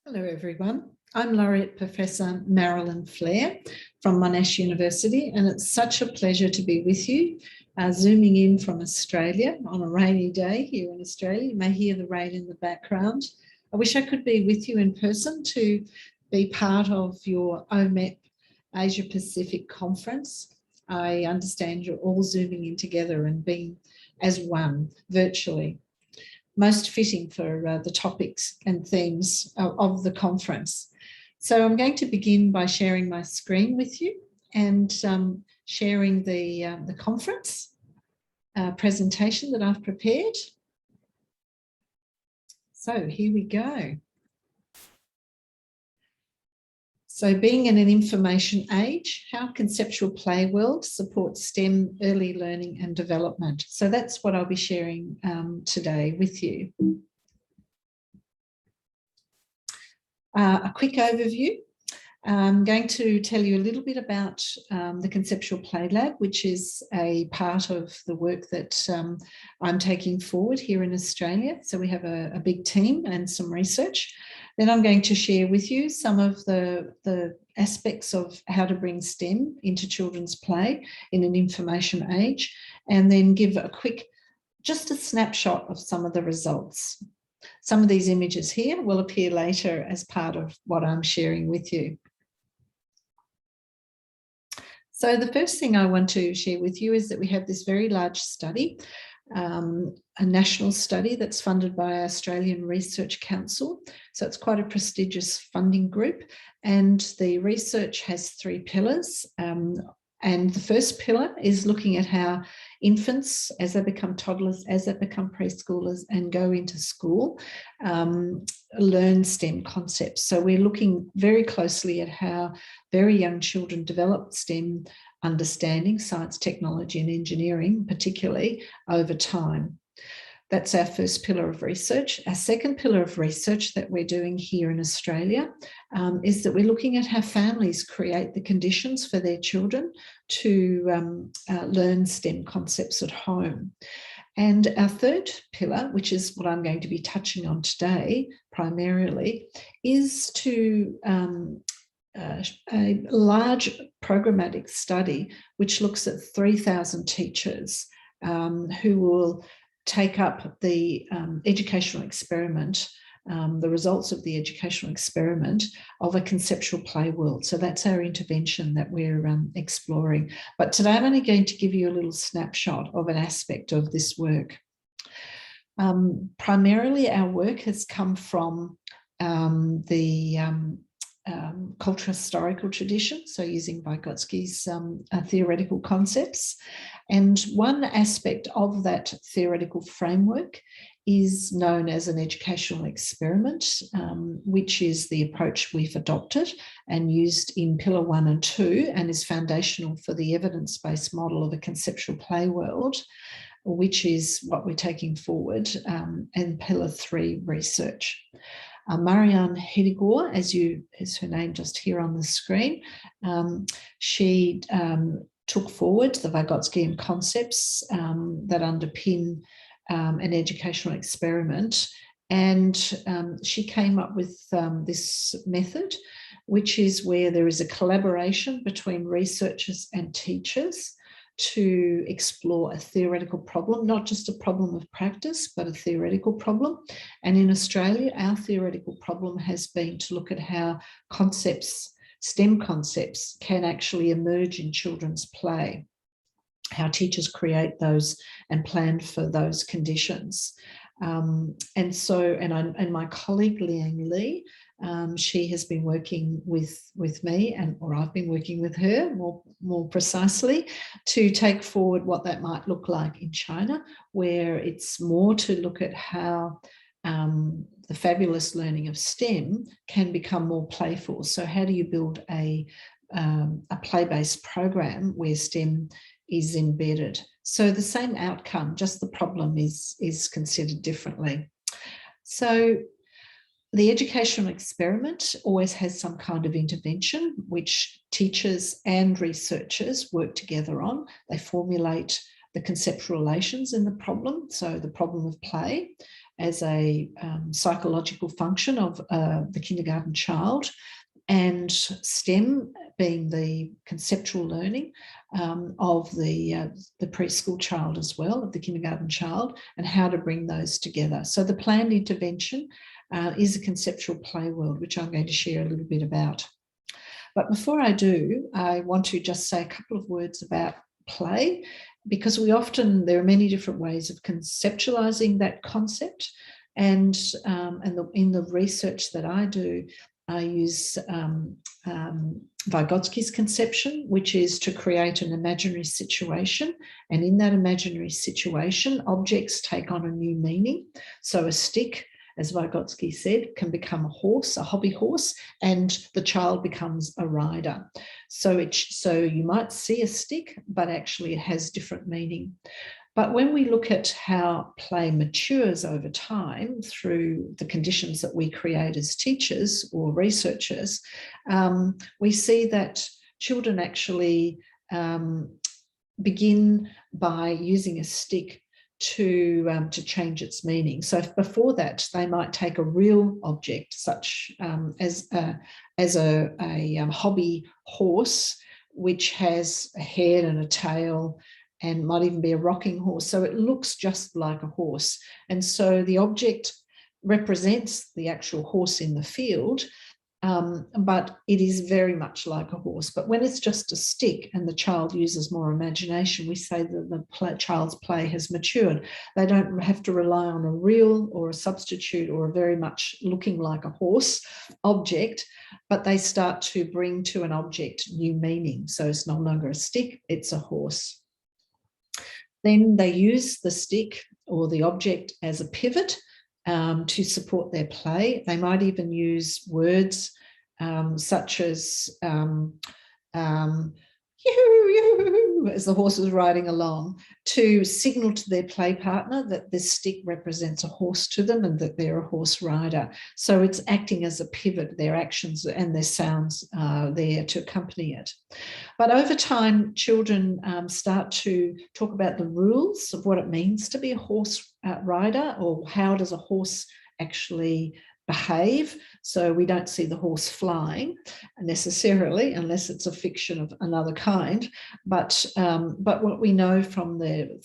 Hello everyone, I'm Laureate Professor Marilyn from Monash University, and it's such a pleasure to be with you, zooming in from Australia on a rainy day here in Australia. You may hear the rain in the background. I wish I could be with you in person to be part of your OMEP Asia Pacific conference. I understand you're all zooming in together and being as one virtually. Most fitting for the topics and themes of the conference. So I'm going to begin by sharing my screen with you and sharing the conference presentation that I've prepared. So here we go. So being in an information age, how Conceptual Play World supports STEM early learning and development. So that's what I'll be sharing today with you. A quick overview. I'm going to tell you a little bit about the Conceptual Play Lab, which is a part of the work that I'm taking forward here in Australia. So we have a big team and some research. Then I'm going to share with you some of the aspects of how to bring STEM into children's play in an information age, and then give a quick, just a snapshot of some of the results. Some of these images here will appear later as part of what I'm sharing with you. So the first thing I want to share with you is that we have this very large study, a national study that's funded by our Australian Research Council. So it's quite a prestigious funding group, and the research has three pillars. And the first pillar is looking at how infants, as they become toddlers, as they become preschoolers and go into school, learn STEM concepts. So we're looking very closely at how very young children develop STEM understanding, science, technology and engineering, particularly over time. That's our first pillar of research. Our second pillar of research that we're doing here in Australia is that we're looking at how families create the conditions for their children to learn STEM concepts at home. And our third pillar, which is what I'm going to be touching on today primarily, is to a large programmatic study which looks at 3,000 teachers who will take up the educational experiment, the results of the educational experiment of a conceptual play world. So that's our intervention that we're exploring. But today I'm only going to give you a little snapshot of an aspect of this work. Primarily our work has come from the cultural historical tradition, so using Vygotsky's theoretical concepts. And one aspect of that theoretical framework is known as an educational experiment, which is the approach we've adopted and used in Pillar 1 and 2 and is foundational for the evidence-based model of a conceptual play world, which is what we're taking forward, and Pillar 3 research. Marianne Hedigor, as her name just here on the screen, she took forward the Vygotskyan concepts that underpin an educational experiment, and she came up with this method, which is where there is a collaboration between researchers and teachers to explore a theoretical problem, not just a problem of practice, but a theoretical problem. And in Australia, our theoretical problem has been to look at how concepts, STEM concepts, can actually emerge in children's play, how teachers create those and plan for those conditions. And my colleague Liang Li, she has been working with me, or I've been working with her more precisely, to take forward what that might look like in China, where it's more to look at how the fabulous learning of STEM can become more playful. So how do you build a play-based program where STEM is embedded? So the same outcome, just the problem is considered differently. So the educational experiment always has some kind of intervention which teachers and researchers work together on. They formulate the conceptual relations in the problem, so the problem of play, as a psychological function of the kindergarten child, and STEM being the conceptual learning of the preschool child as well, of the kindergarten child, and how to bring those together. So the planned intervention is a conceptual play world, which I'm going to share a little bit about. But before I do, I want to just say a couple of words about play, because there are many different ways of conceptualizing that concept. And in the research that I do, I use Vygotsky's conception, which is to create an imaginary situation. And in that imaginary situation, objects take on a new meaning. So a stick, as Vygotsky said, can become a horse, a hobby horse, and the child becomes a rider. So you might see a stick, but actually it has different meaning. But when we look at how play matures over time through the conditions that we create as teachers or researchers, we see that children actually begin by using a stick to change its meaning. So if before that, they might take a real object, such as a hobby horse, which has a head and a tail, and might even be a rocking horse. So it looks just like a horse. And so the object represents the actual horse in the field, but it is very much like a horse. But when it's just a stick and the child uses more imagination, we say that the child's play has matured. They don't have to rely on a real or a substitute or a very much looking like a horse object, but they start to bring to an object new meaning. So it's no longer a stick, it's a horse. Then they use the stick or the object as a pivot to support their play. They might even use words such as yoo-hoo, as the horse is riding along, to signal to their play partner that this stick represents a horse to them and that they're a horse rider. So it's acting as a pivot. Their actions and their sounds are there to accompany it. But over time, children start to talk about the rules of what it means to be a horse rider, or how does a horse actually behave. So we don't see the horse flying necessarily, unless it's a fiction of another kind. But what we know from the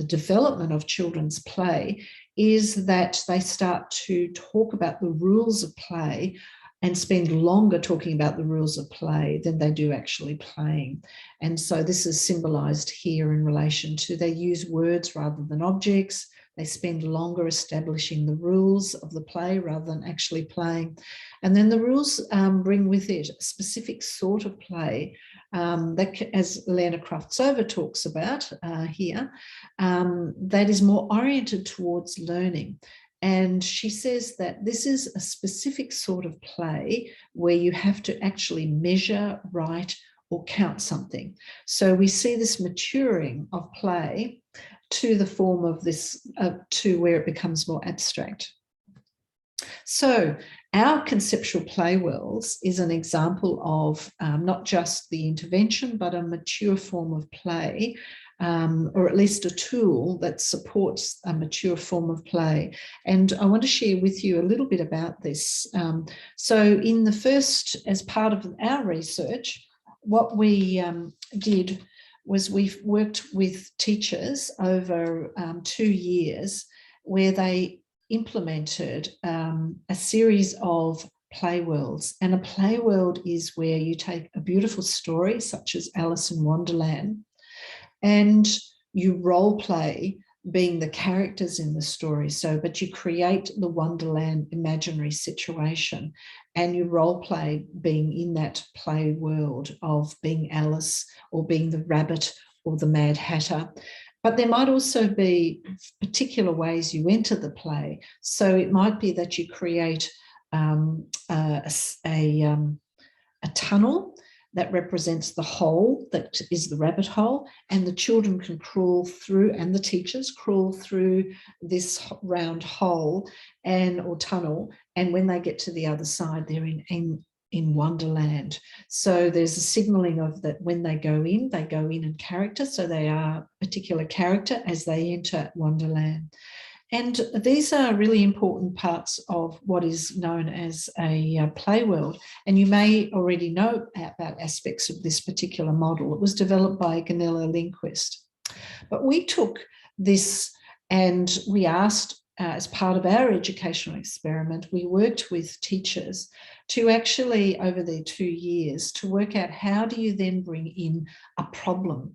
development of children's play is that they start to talk about the rules of play and spend longer talking about the rules of play than they do actually playing. And so this is symbolized here in relation to they use words rather than objects. They spend longer establishing the rules of the play rather than actually playing. And then the rules bring with it a specific sort of play that, as Lena Kraftsova talks about here, that is more oriented towards learning. And she says that this is a specific sort of play where you have to actually measure, write, or count something. So we see this maturing of play to the form of this, to where it becomes more abstract. So our conceptual play worlds is an example of not just the intervention, but a mature form of play, or at least a tool that supports a mature form of play. And I want to share with you a little bit about this. So in the first, as part of our research, what we did was we've worked with teachers over 2 years where they implemented a series of play worlds. And a play world is where you take a beautiful story such as Alice in Wonderland and you role play being the characters in the story. So, but you create the Wonderland imaginary situation and you role play being in that play world of being Alice or being the rabbit or the Mad Hatter. But there might also be particular ways you enter the play. So it might be that you create a tunnel that represents the hole that is the rabbit hole, and the children can crawl through, and the teachers crawl through this round hole or tunnel, and when they get to the other side, they're in Wonderland. So there's a signaling of that when they go in character, so they are a particular character as they enter Wonderland. And these are really important parts of what is known as a PlayWorld. And you may already know about aspects of this particular model. It was developed by Gunilla Lindquist. But we took this and we asked, as part of our educational experiment, we worked with teachers to actually, over their 2 years, to work out how do you then bring in a problem,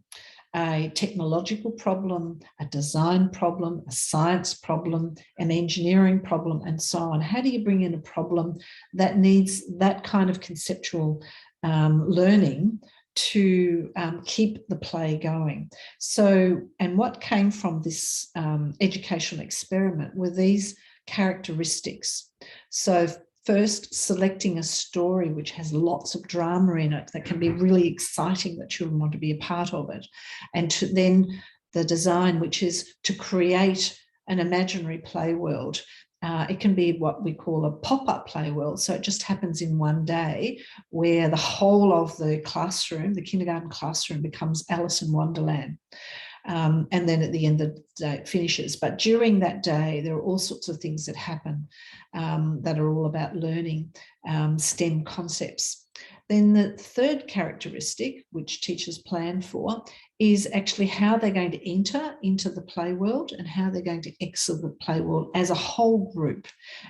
a technological problem, a design problem, a science problem, an engineering problem, and so on. How do you bring in a problem that needs that kind of conceptual learning to keep the play going? So, and what came from this educational experiment were these characteristics. So first, selecting a story which has lots of drama in it that can be really exciting, that children want to be a part of it. And then the design, which is to create an imaginary play world. It can be what we call a pop-up play world. So it just happens in one day where the whole of the classroom, the kindergarten classroom, becomes Alice in Wonderland. And then at the end of the day it finishes. But during that day, there are all sorts of things that happen that are all about learning STEM concepts. Then the third characteristic, which teachers plan for, is actually how they're going to enter into the play world and how they're going to exit the play world as a whole group.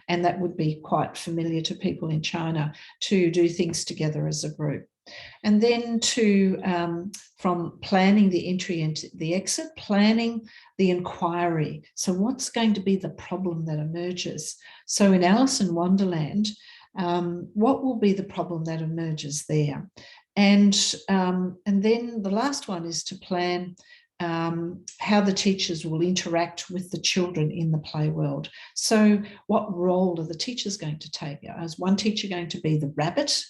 And that would be quite familiar to people in China, to do things together as a group. And then from planning the entry and the exit, planning the inquiry. So what's going to be the problem that emerges? So in Alice in Wonderland, what will be the problem that emerges there? And then the last one is to plan how the teachers will interact with the children in the play world. So what role are the teachers going to take? Is one teacher going to be the rabbit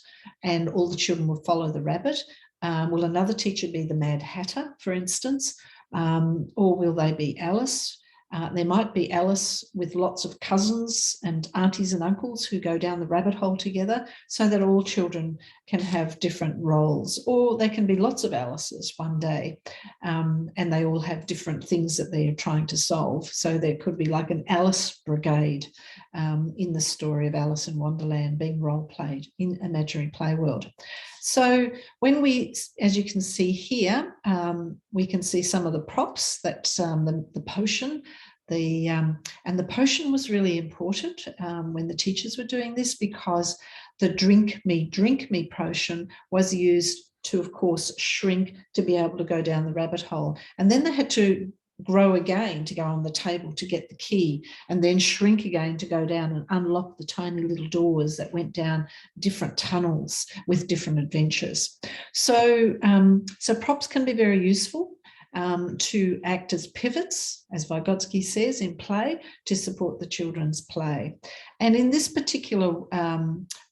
and all the children will follow the rabbit? Will another teacher be the Mad Hatter, for instance? Or will they be Alice? There might be Alice with lots of cousins and aunties and uncles who go down the rabbit hole together, so that all children can have different roles. Or there can be lots of Alices one day, and they all have different things that they're trying to solve. So there could be like an Alice brigade in the story of Alice in Wonderland being role played in imaginary play world. So when we, as you can see here, we can see some of the props that the potion, and the potion was really important when the teachers were doing this, because the drink me potion was used to, of course, shrink to be able to go down the rabbit hole. And then they had to grow again to go on the table to get the key, and then shrink again to go down and unlock the tiny little doors that went down different tunnels with different adventures. So, so props can be very useful to act as pivots, as Vygotsky says, in play, to support the children's play. And in this particular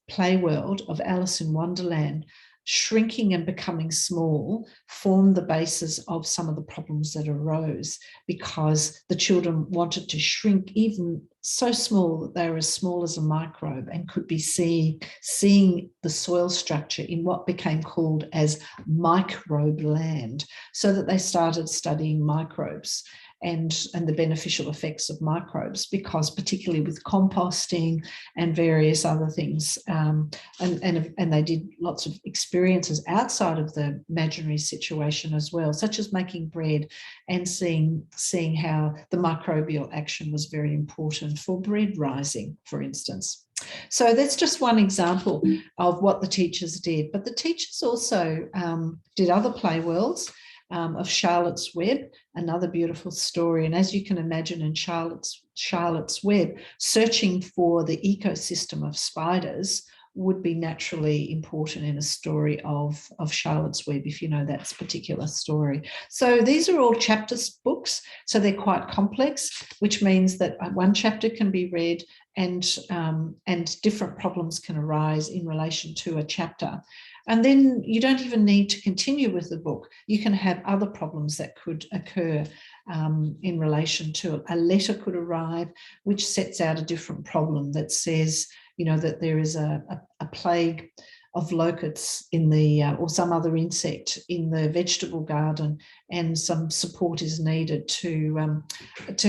play world of Alice in Wonderland, shrinking and becoming small formed the basis of some of the problems that arose, because the children wanted to shrink even so small that they were as small as a microbe and could be seeing the soil structure in what became called as microbe land, so that they started studying microbes and the beneficial effects of microbes, because particularly with composting and various other things, and they did lots of experiences outside of the imaginary situation as well, such as making bread and seeing how the microbial action was very important for bread rising, for instance. So that's just one example of what the teachers did. But the teachers also did other play worlds. Of Charlotte's Web, another beautiful story. And as you can imagine, in Charlotte's Web, searching for the ecosystem of spiders would be naturally important in a story of Charlotte's Web, if you know that particular story. So these are all chapter books, so they're quite complex, which means that one chapter can be read and different problems can arise in relation to a chapter. And then you don't even need to continue with the book. You can have other problems that could occur in relation to it. A letter could arrive which sets out a different problem that says, you know, that there is a plague of locusts in the or some other insect in the vegetable garden, and some support is needed to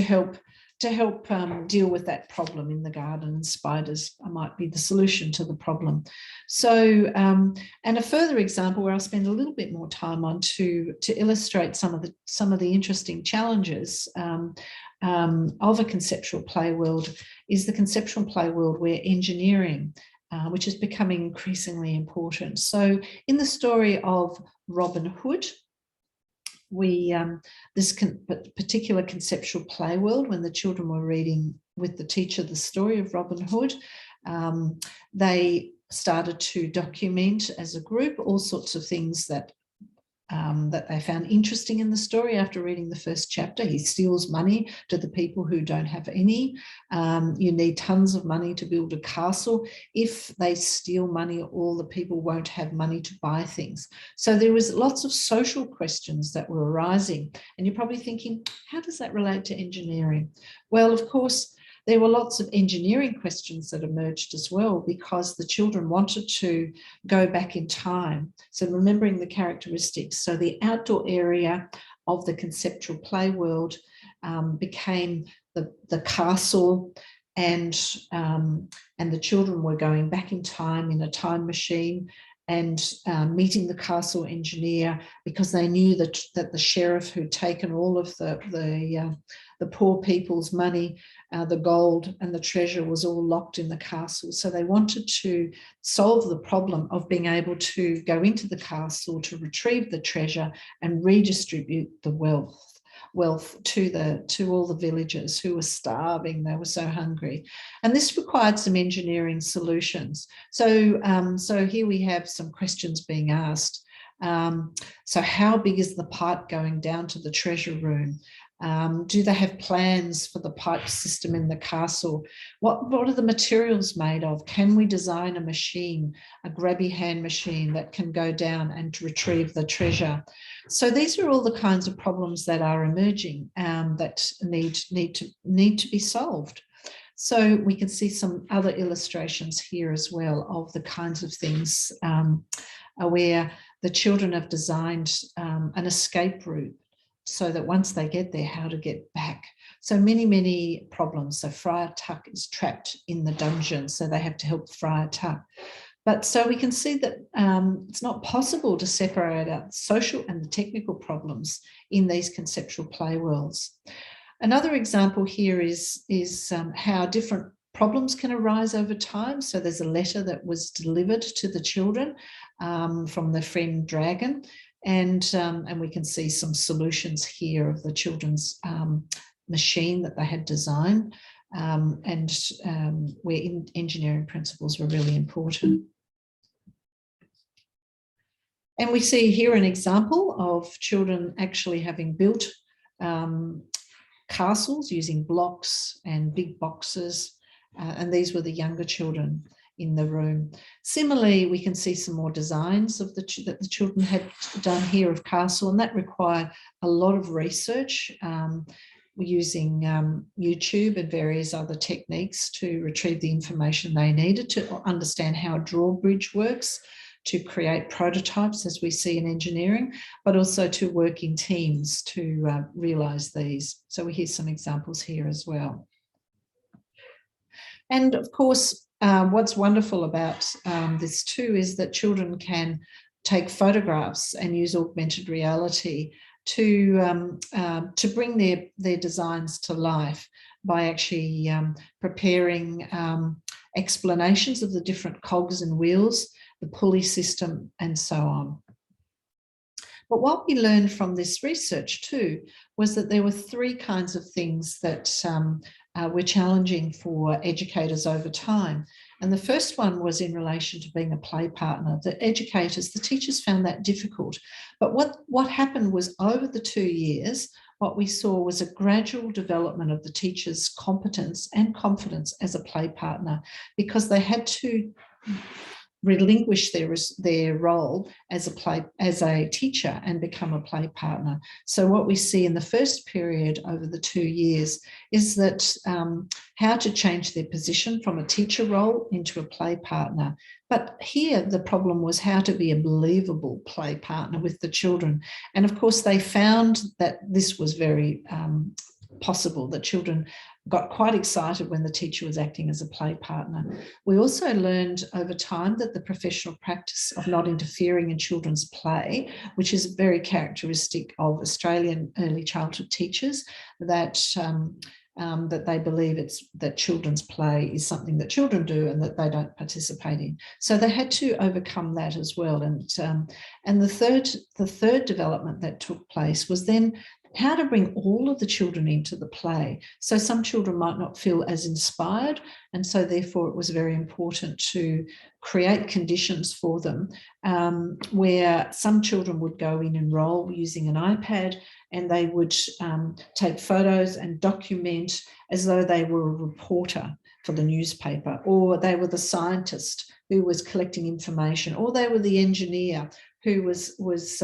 help to help deal with that problem in the garden. Spiders might be the solution to the problem. So, and a further example where I'll spend a little bit more time on to illustrate some of the interesting challenges of a conceptual play world is the conceptual play world where engineering, which is becoming increasingly important. So in the story of Robin Hood, this particular conceptual play world, when the children were reading with the teacher the story of Robin Hood, they started to document as a group all sorts of things that they found interesting in the story. After reading the first chapter, he steals money to the people who don't have any. You need tons of money to build a castle. If they steal money, all the people won't have money to buy things. So there was lots of social questions that were arising. And you're probably thinking, how does that relate to engineering? Well, of course, there were lots of engineering questions that emerged as well, because the children wanted to go back in time. So remembering the characteristics. So the outdoor area of the conceptual play world became the castle, and the children were going back in time in a time machine and meeting the castle engineer, because they knew that the sheriff who'd taken all of the poor people's money, the gold and the treasure was all locked in the castle. So they wanted to solve the problem of being able to go into the castle to retrieve the treasure and redistribute the wealth to all the villagers who were starving. They were so hungry, and this required some engineering solutions. So so here we have some questions being asked. So how big is the pipe going down to the treasure room? Do they have plans for the pipe system in the castle? What are the materials made of? Can we design a machine, a grabby hand machine that can go down and retrieve the treasure? So these are all the kinds of problems that are emerging that need to be solved. So we can see some other illustrations here as well of the kinds of things where the children have designed an escape route, so that once they get there, how to get back. So many problems. So Friar Tuck is trapped in the dungeon, so they have to help Friar Tuck. But so we can see that it's not possible to separate out the social and the technical problems in these conceptual play worlds. Another example here is how different problems can arise over time. So there's a letter that was delivered to the children from the friend dragon. And we can see some solutions here of the children's machine that they had designed, and where engineering principles were really important. And we see here an example of children actually having built castles using blocks and big boxes, and these were the younger children in the room. Similarly, we can see some more designs of that the children had done here of castle, and that required a lot of research. Using YouTube and various other techniques to retrieve the information they needed to understand how a drawbridge works, to create prototypes as we see in engineering, but also to work in teams to realise these. So we hear some examples here as well. And of course, what's wonderful about this too is that children can take photographs and use augmented reality to bring their designs to life by actually preparing explanations of the different cogs and wheels, the pulley system, and so on. But what we learned from this research too was that there were three kinds of things that were challenging for educators over time. And the first one was in relation to being a play partner. The educators, the teachers found that difficult. But what happened was over the 2 years, what we saw was a gradual development of the teachers' competence and confidence as a play partner, because they had to relinquish their role as a teacher and become a play partner. So what we see in the first period over the 2 years is that how to change their position from a teacher role into a play partner. But here the problem was how to be a believable play partner with the children. And of course they found that this was very possible, that children got quite excited when the teacher was acting as a play partner. We also learned over time that the professional practice of not interfering in children's play, which is very characteristic of Australian early childhood teachers, that they believe that children's play is something that children do and that they don't participate in. So they had to overcome that as well. And the third development that took place was then how to bring all of the children into the play. So some children might not feel as inspired, and so therefore it was very important to create conditions for them where some children would go in and enroll using an iPad, and they would take photos and document as though they were a reporter for the newspaper, or they were the scientist who was collecting information, or they were the engineer who was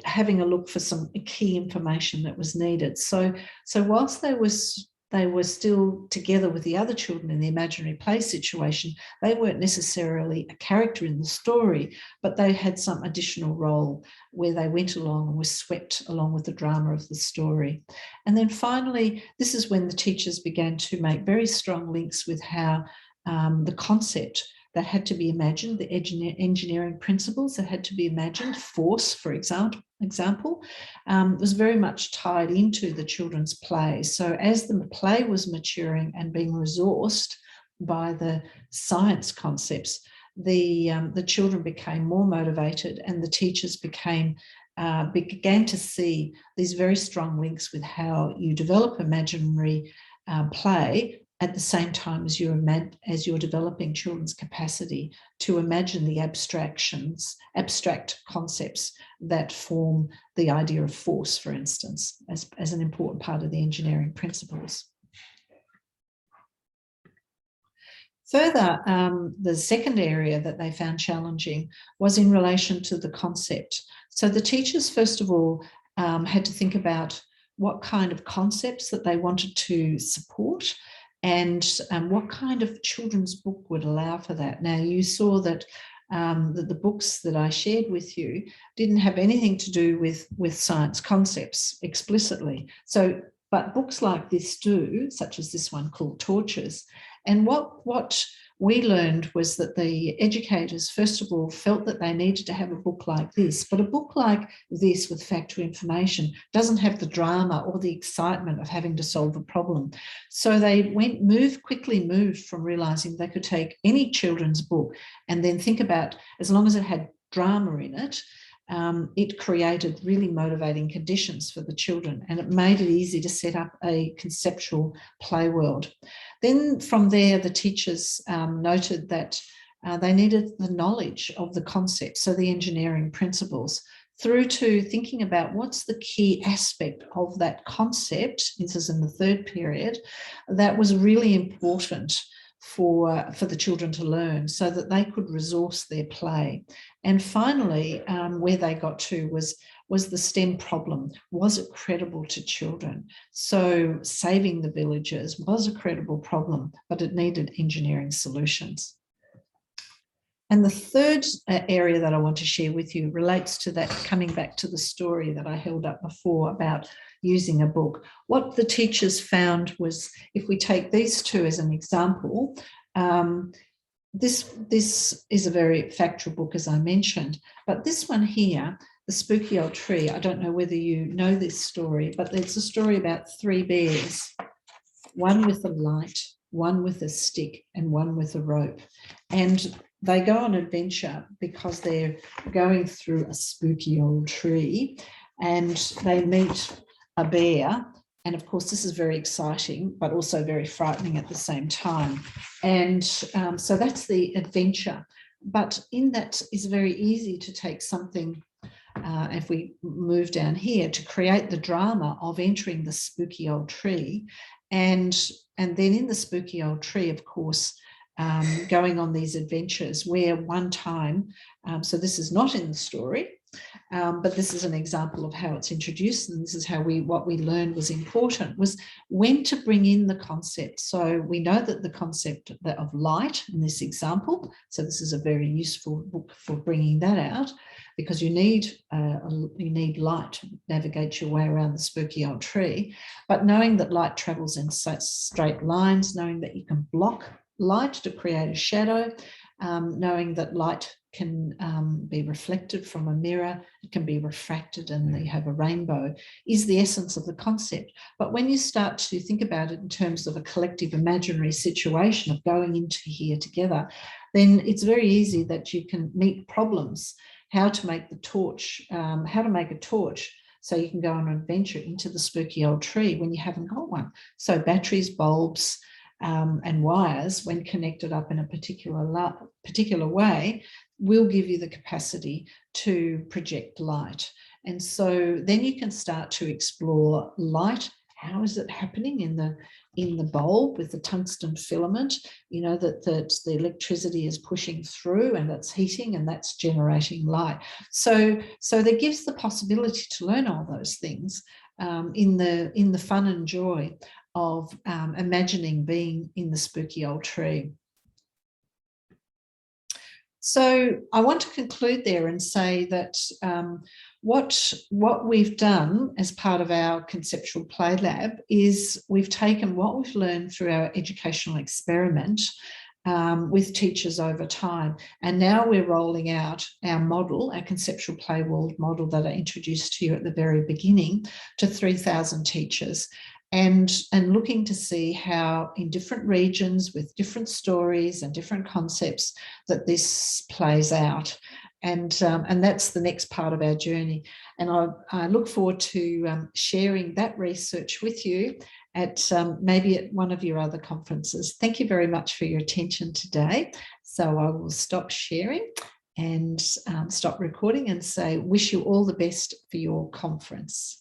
having a look for some key information that was needed. So whilst they were still together with the other children in the imaginary play situation, they weren't necessarily a character in the story, but they had some additional role where they went along and were swept along with the drama of the story. And then finally, this is when the teachers began to make very strong links with how the concept that had to be imagined, the engineering principles that had to be imagined, force, for example, was very much tied into the children's play. So as the play was maturing and being resourced by the science concepts, the children became more motivated, and the teachers began to see these very strong links with how you develop imaginary play at the same time as you're developing children's capacity to imagine the abstract concepts that form the idea of force, for instance, as an important part of the engineering principles. Further, the second area that they found challenging was in relation to the concept. So the teachers, first of all, had to think about what kind of concepts that they wanted to support, and what kind of children's book would allow for that. Now, you saw that the books that I shared with you didn't have anything to do with science concepts explicitly. But books like this do, such as this one called Torches. And what we learned was that the educators, first of all, felt that they needed to have a book like this, but a book like this with factual information doesn't have the drama or the excitement of having to solve a problem. So they quickly moved from realising they could take any children's book and then think about, as long as it had drama in it, it created really motivating conditions for the children, and it made it easy to set up a conceptual play world. Then from there, the teachers noted that they needed the knowledge of the concept, so the engineering principles, through to thinking about what's the key aspect of that concept, this is in the third period, that was really important for the children to learn so that they could resource their play. And finally, where they got to was the STEM problem. Was it credible to children? So saving the villages was a credible problem, but it needed engineering solutions. And the third area that I want to share with you relates to that, coming back to the story that I held up before about using a book. What the teachers found was, if we take these two as an example, this is a very factual book, as I mentioned, but this one here, The Spooky Old Tree, I don't know whether you know this story, but it's a story about three bears, one with a light, one with a stick, and one with a rope. And they go on adventure because they're going through a spooky old tree, and they meet a bear. And of course, this is very exciting, but also very frightening at the same time. And so that's the adventure. But in that, it's very easy to take something, if we move down here, to create the drama of entering the spooky old tree. And then in the spooky old tree, of course, going on these adventures where one time, so this is not in the story, But this is an example of how it's introduced, and this is how what we learned was important, was when to bring in the concept. So we know that the concept of light in this example, so this is a very useful book for bringing that out, because you need light to navigate your way around the spooky old tree. But knowing that light travels in straight lines, knowing that you can block light to create a shadow, knowing that light can be reflected from a mirror, it can be refracted, and you have a rainbow, is the essence of the concept. But when you start to think about it in terms of a collective imaginary situation of going into here together, then it's very easy that you can meet problems. How to make the torch, how to make a torch so you can go on an adventure into the spooky old tree when you haven't got one. So batteries, bulbs, and wires, when connected up in a particular way, will give you the capacity to project light. And so then you can start to explore light. How is it happening in the bulb with the tungsten filament? You know, that the electricity is pushing through and it's heating and that's generating light. So that gives the possibility to learn all those things in the fun and joy of imagining being in the spooky old tree. So I want to conclude there and say that what we've done as part of our Conceptual Play Lab is we've taken what we've learned through our educational experiment with teachers over time, and now we're rolling out our model, our Conceptual Play World model that I introduced to you at the very beginning, to 3,000 teachers. And looking to see how in different regions with different stories and different concepts that this plays out. And that's the next part of our journey. And I look forward to sharing that research with you at maybe at one of your other conferences. Thank you very much for your attention today. So I will stop sharing and stop recording and say, wish you all the best for your conference.